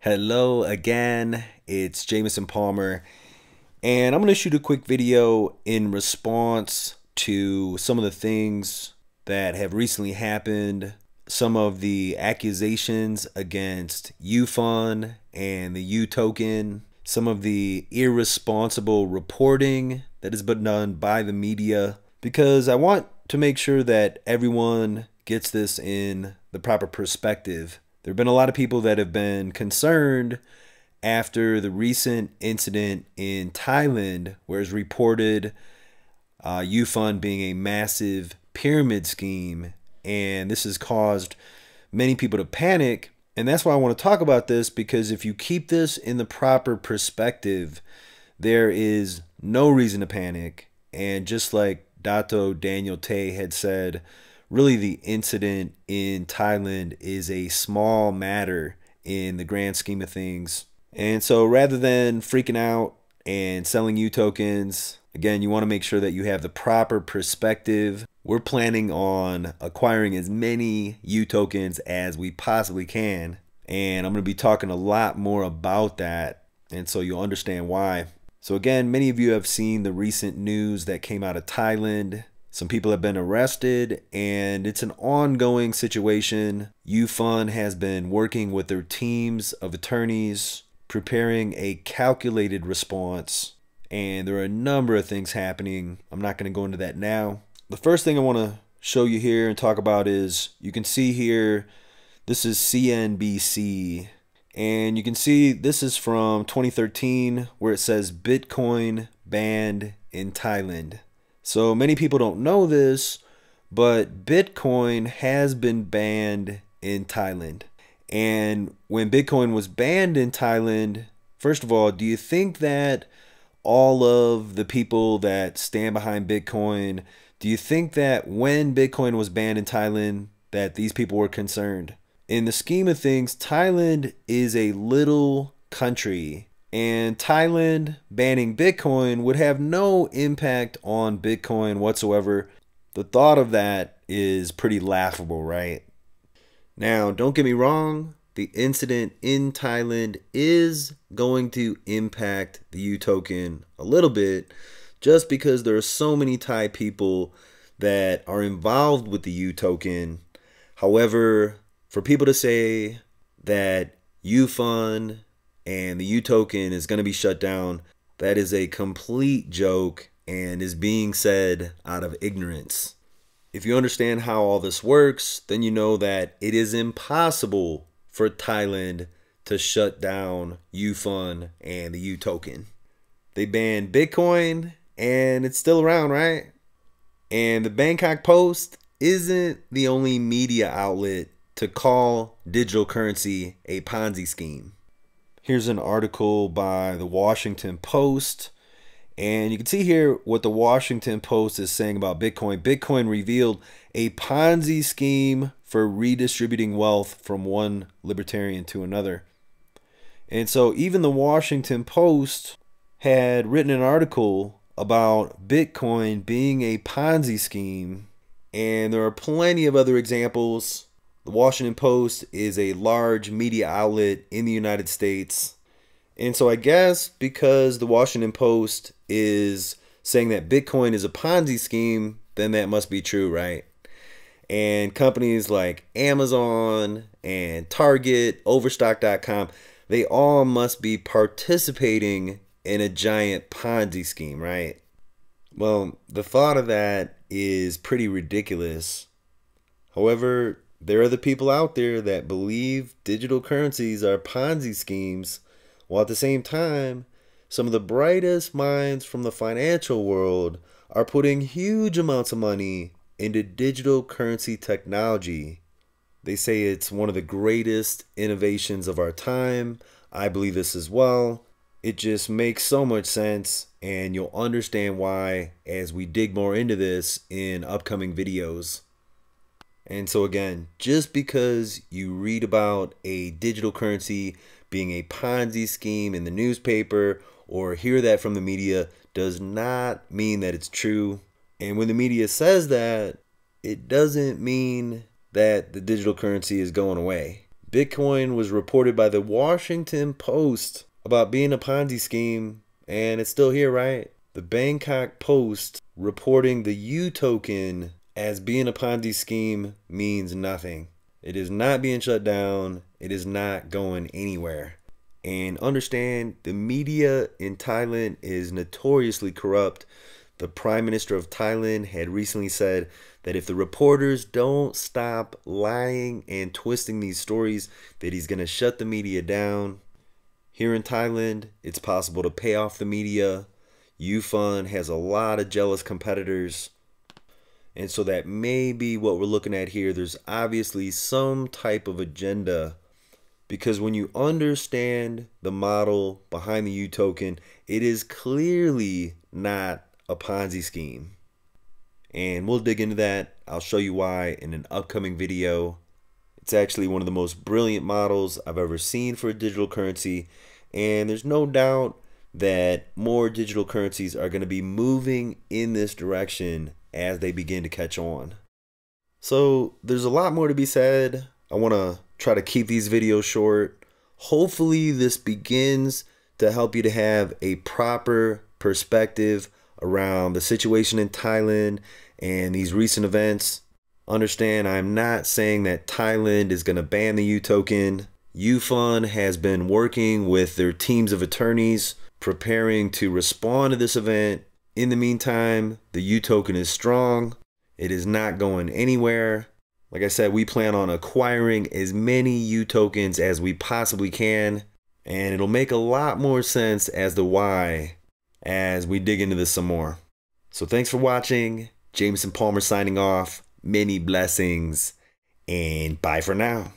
Hello again, it's Jameson Palmer, and I'm going to shoot a quick video in response to some of the things that have recently happened, some of the accusations against UFUN and the UToken, some of the irresponsible reporting that has been done by the media, because I want to make sure that everyone gets this in the proper perspective. There have been a lot of people that have been concerned after the recent incident in Thailand, where it's reported UFUN being a massive pyramid scheme, and this has caused many people to panic. And that's why I want to talk about this, because if you keep this in the proper perspective, there is no reason to panic. And just like Dato Daniel Tay had said, really the incident in Thailand is a small matter in the grand scheme of things. And so rather than freaking out and selling UTokens, again, you want to make sure that you have the proper perspective. We're planning on acquiring as many UTokens as we possibly can. And I'm going to be talking a lot more about that. And so you'll understand why. So again, many of you have seen the recent news that came out of Thailand. Some people have been arrested, and it's an ongoing situation. UFUN has been working with their teams of attorneys, preparing a calculated response, and there are a number of things happening. I'm not going to go into that now. The first thing I want to show you here and talk about is, you can see here, this is CNBC, and you can see this is from 2013, where it says Bitcoin banned in Thailand. So many people don't know this, but Bitcoin has been banned in Thailand. And when Bitcoin was banned in Thailand, first of all, do you think that all of the people that stand behind Bitcoin, do you think that when Bitcoin was banned in Thailand, that these people were concerned? In the scheme of things, Thailand is a little country, and Thailand banning Bitcoin would have no impact on Bitcoin whatsoever. The thought of that is pretty laughable, right? Now, don't get me wrong, the incident in Thailand is going to impact the UToken a little bit, just because there are so many Thai people that are involved with the UToken. However, for people to say that UFUN and the UToken is going to be shut down, that is a complete joke and is being said out of ignorance. If you understand how all this works, then you know that it is impossible for Thailand to shut down UFUN and the UToken. They banned Bitcoin and it's still around, right? And the Bangkok Post isn't the only media outlet to call digital currency a Ponzi scheme. Here's an article by the Washington Post, and you can see here what the Washington Post is saying about Bitcoin. Bitcoin revealed a Ponzi scheme for redistributing wealth from one libertarian to another. And so even the Washington Post had written an article about Bitcoin being a Ponzi scheme, and there are plenty of other examples. The Washington Post is a large media outlet in the United States. And so I guess because the Washington Post is saying that Bitcoin is a Ponzi scheme, then that must be true, right? And companies like Amazon and Target, Overstock.com, they all must be participating in a giant Ponzi scheme, right? Well, the thought of that is pretty ridiculous. However, there are the people out there that believe digital currencies are Ponzi schemes, while at the same time, some of the brightest minds from the financial world are putting huge amounts of money into digital currency technology. They say it's one of the greatest innovations of our time. I believe this as well. It just makes so much sense, and you'll understand why as we dig more into this in upcoming videos. And so again, just because you read about a digital currency being a Ponzi scheme in the newspaper or hear that from the media does not mean that it's true. And when the media says that, it doesn't mean that the digital currency is going away. Bitcoin was reported by the Washington Post about being a Ponzi scheme, and it's still here, right? The Bangkok Post reporting the UToken as being a Ponzi scheme means nothing. It is not being shut down. It is not going anywhere. And understand, the media in Thailand is notoriously corrupt. The Prime Minister of Thailand had recently said that if the reporters don't stop lying and twisting these stories, that he's going to shut the media down. Here in Thailand, it's possible to pay off the media. UFUN has a lot of jealous competitors. And so that may be what we're looking at here. There's obviously some type of agenda, because when you understand the model behind the UToken, it is clearly not a Ponzi scheme. And we'll dig into that. I'll show you why in an upcoming video. It's actually one of the most brilliant models I've ever seen for a digital currency. And there's no doubt that more digital currencies are going to be moving in this direction as they begin to catch on. So there's a lot more to be said. I want to try to keep these videos short. Hopefully this begins to help you to have a proper perspective around the situation in Thailand and these recent events. Understand, I'm not saying that Thailand is going to ban the UToken. UFUN has been working with their teams of attorneys preparing to respond to this event. In the meantime, the UToken is strong. It is not going anywhere. Like I said, we plan on acquiring as many UTokens as we possibly can, and it'll make a lot more sense as to why as we dig into this some more. So thanks for watching. Jameson Palmer signing off. Many blessings, and bye for now.